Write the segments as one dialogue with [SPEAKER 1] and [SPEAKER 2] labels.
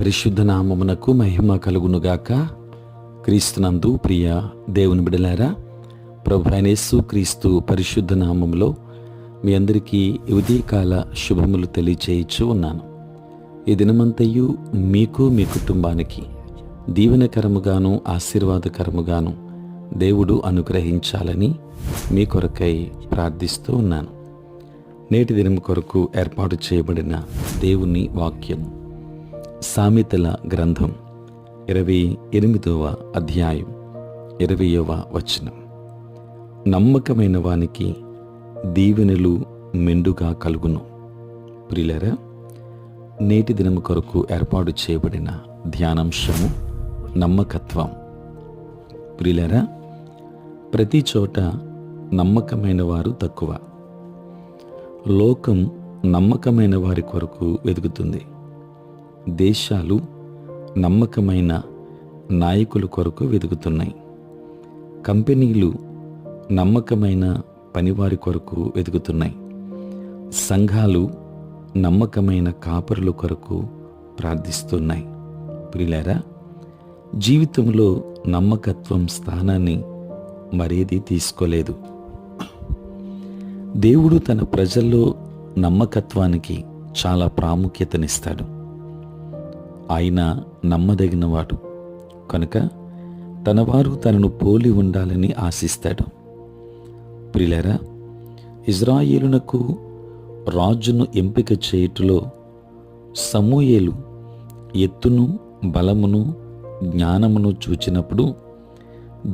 [SPEAKER 1] పరిశుద్ధ నామమునకు మహిమ కలుగునుగాక. క్రీస్తునందు ప్రియ దేవుని బిడలారా, ప్రభు అయిన యేసు క్రీస్తు పరిశుద్ధ నామములో మీ అందరికీ ఉదయకాల శుభములు తెలియచేయచ్చు ఉన్నాను. ఈ దినమంతయు మీకు మీ కుటుంబానికి దీవెనకరముగాను ఆశీర్వాదకరముగాను దేవుడు అనుగ్రహించాలని మీ కొరకై ప్రార్థిస్తూ ఉన్నాను. నేటి దినం కొరకు ఏర్పాటు చేయబడిన దేవుని వాక్యం సామెతల గ్రంథం 28వ అధ్యాయం 20వ వచనం. నమ్మకమైన వానికి దీవెనలు మెండుగా కలుగును. ప్రియులారా, నేటి దినం కొరకు ఏర్పాటు చేయబడిన ధ్యానాంశము నమ్మకత్వం. ప్రియులారా, ప్రతి చోట నమ్మకమైన వారు తక్కువ. లోకం నమ్మకమైన వారి కొరకు వెతుకుతుంది. దేశాలు నమ్మకమైన నాయకుల కొరకు వెతుకుతున్నాయి. కంపెనీలు నమ్మకమైన పనివారి కొరకు వెతుకుతున్నాయి. సంఘాలు నమ్మకమైన కాపరుల కొరకు ప్రార్థిస్తున్నాయి. ప్రియులారా, జీవితంలో నమ్మకత్వం స్థానాన్ని మరేది తీసుకోలేదు. దేవుడు తన ప్రజల్లో నమ్మకత్వానికి చాలా ప్రాముఖ్యతనిస్తాడు. ఆయన నమ్మదగినవాడు కనుక తన వారు తనను పోలి ఉండాలని ఆశిస్తాడు. ప్రియులారా, ఇజ్రాయేలునకు రాజును ఎంపిక చేయుటలో సమూయేలు ఎత్తును, బలమును, జ్ఞానమును చూచినప్పుడు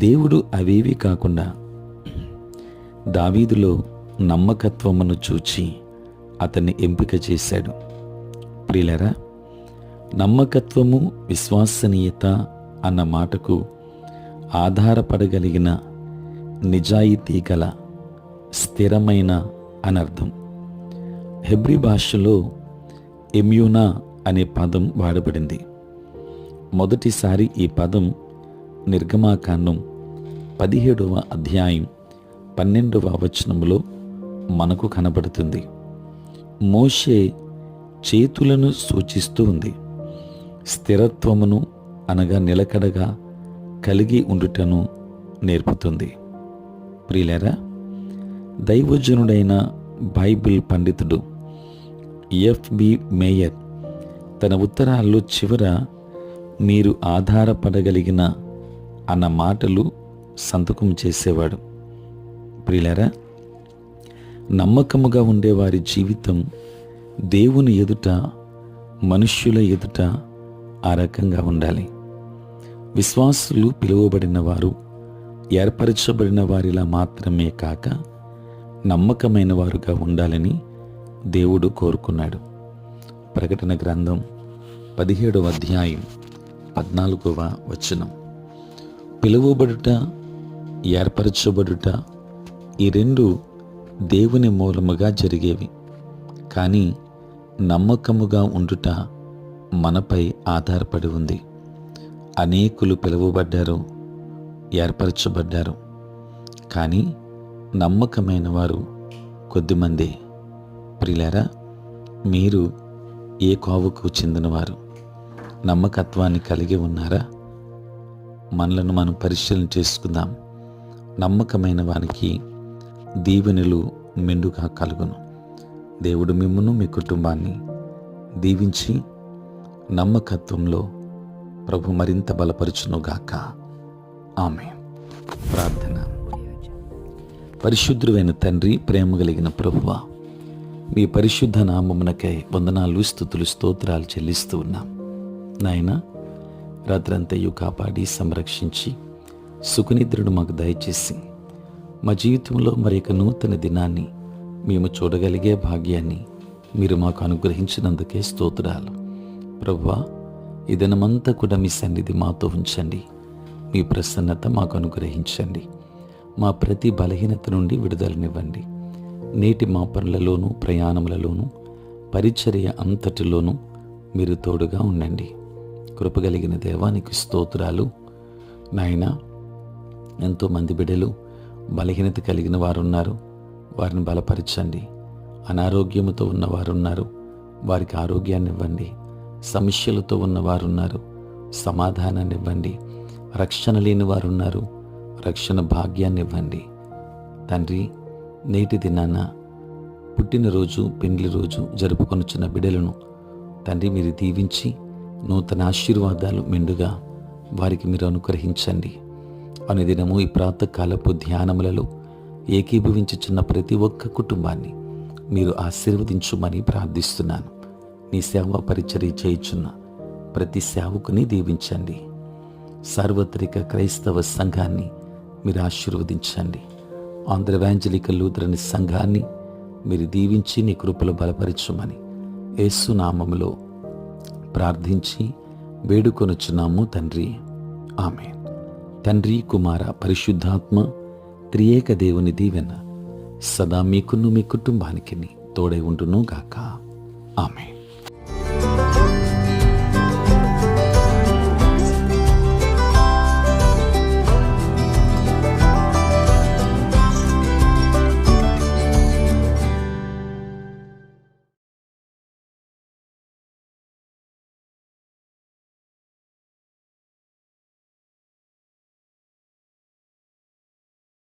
[SPEAKER 1] దేవుడు అవేవి కాకుండా దావీదులో నమ్మకత్వమును చూచి అతన్ని ఎంపిక చేశాడు. ప్రియులారా, నమ్మకత్వము, విశ్వసనీయత అన్న మాటకు ఆధారపడగలిగిన, నిజాయితీ గల, స్థిరమైన అనర్థం. హెబ్రీ భాషలో ఎమ్యూనా అనే పదం వాడబడింది. మొదటిసారి ఈ పదం నిర్గమాకాండం 17వ అధ్యాయం 12వ వచనములో మనకు కనబడుతుంది. మోషే చేతులను సూచిస్తూ ఉంది. స్థిరత్వమును అనగా నిలకడగా కలిగి ఉండుటను నేర్పుతుంది. ప్రియులారా, దైవజనుడైన బైబిల్ పండితుడు ఎఫ్.బి. మేయర్ తన ఉత్తరాల్లో చివర మీరు ఆధారపడగలిగిన అన్న మాటలు సంతకం చేసేవాడు. ప్రియులారా, నమ్మకముగా ఉండేవారి జీవితం దేవుని ఎదుట, మనుష్యుల ఎదుట ఆ రకంగా ఉండాలి. విశ్వాసులు పిలువబడిన వారు, ఏర్పరచబడిన వారిలా మాత్రమే కాక నమ్మకమైన వారుగా ఉండాలని దేవుడు కోరుకున్నాడు. ప్రకటన గ్రంథం 17వ అధ్యాయం 14వ వచనం. పిలువబడుట, ఏర్పరచబడుట ఈ రెండు దేవుని మూలముగా జరిగేవి. కానీ నమ్మకముగా ఉండుట మనపై ఆధారపడి ఉంది. అనేకులు పిలువబడ్డారు, ఏర్పరచబడ్డారు. కానీ నమ్మకమైన వారు కొద్దిమందే. ప్రియులారా, మీరు ఏ కోవకు చెందినవారు? నమ్మకత్వాన్ని కలిగి ఉన్నారా? మనలను మనం పరిశీలన చేసుకుందాం. నమ్మకమైన వానికి దీవెనలు మెండుగా కలుగును. దేవుడు మిమ్మును, మీ కుటుంబాన్ని దీవించి నమ్మకత్వంలో ప్రభు మరింత బలపరచునుగాక. ఆమేన్. ప్రార్థన. పరిశుద్ధుడైన తండ్రి, ప్రేమ కలిగిన ప్రభువా, మీ పరిశుద్ధ నామమునకై వందనాలు, స్తుతులు, స్తోత్రాలు చెల్లిస్తూ ఉన్నాం. నాయనా, రాత్రంతయు కాపాడి సంరక్షించి సుఖనిద్రను మాకు దయచేసి మా జీవితంలో మరి ఒక నూతన దినాన్ని మేము చూడగలిగే భాగ్యాన్ని మీరు మాకు అనుగ్రహించినందుకే స్తోత్రాలు. ప్రభువా, ఈ దినమంతా కూడా మీ సన్నిధి మాతో ఉంచండి. మీ ప్రసన్నత మాకు అనుగ్రహించండి. మా ప్రతి బలహీనత నుండి విడుదలనివ్వండి. నేటి మా పనులలోనూ, ప్రయాణములలోనూ, పరిచర్య అంతటిలోనూ మీరు తోడుగా ఉండండి. కృపగలిగిన దేవానికి స్తోత్రాలు. నాయనా, ఎంతోమంది బిడ్డలు బలహీనత కలిగిన వారున్నారు, వారిని బలపరచండి. అనారోగ్యముతో ఉన్నవారున్నారు, వారికి ఆరోగ్యాన్ని ఇవ్వండి. సమస్యలతో ఉన్నవారున్నారు, సమాధానాన్ని ఇవ్వండి. రక్షణ లేని వారున్నారు, రక్షణ భాగ్యాన్ని ఇవ్వండి. తండ్రి, నేటి దినాన పుట్టినరోజు, పెండ్లి రోజు జరుపుకొనుచున్న బిడ్డలను తండ్రి మీరు దీవించి నూతన ఆశీర్వాదాలు మెండుగా వారికి మీరు అనుగ్రహించండి. అనుదినము ఈ ప్రాతకాలపు ధ్యానములలో ఏకీభవించుచున్న ప్రతి ఒక్క కుటుంబాన్ని మీరు ఆశీర్వదించుమని ప్రార్థిస్తున్నాను. నీ సేవ పరిచర్య చేయుచున్న ప్రతి సేవకుని దీవించండి. సార్వత్రిక క్రైస్తవ సంఘాన్ని మీరు ఆశీర్వదించండి. ఆంధ్ర ఎవాంజలికల్ లూథరన్ సంఘాన్ని మీరు దీవించి నీ కృపలో బలపరచుమని యేసు నామములో ప్రార్థించి వేడుకొనుచున్నాము తండ్రి, ఆమేన్. తండ్రి, కుమార, పరిశుద్ధాత్మ త్రియేక దేవుని దీవెన సదా మీకును మీ కుటుంబానికి తోడై ఉండును గాక. ఆమేన్.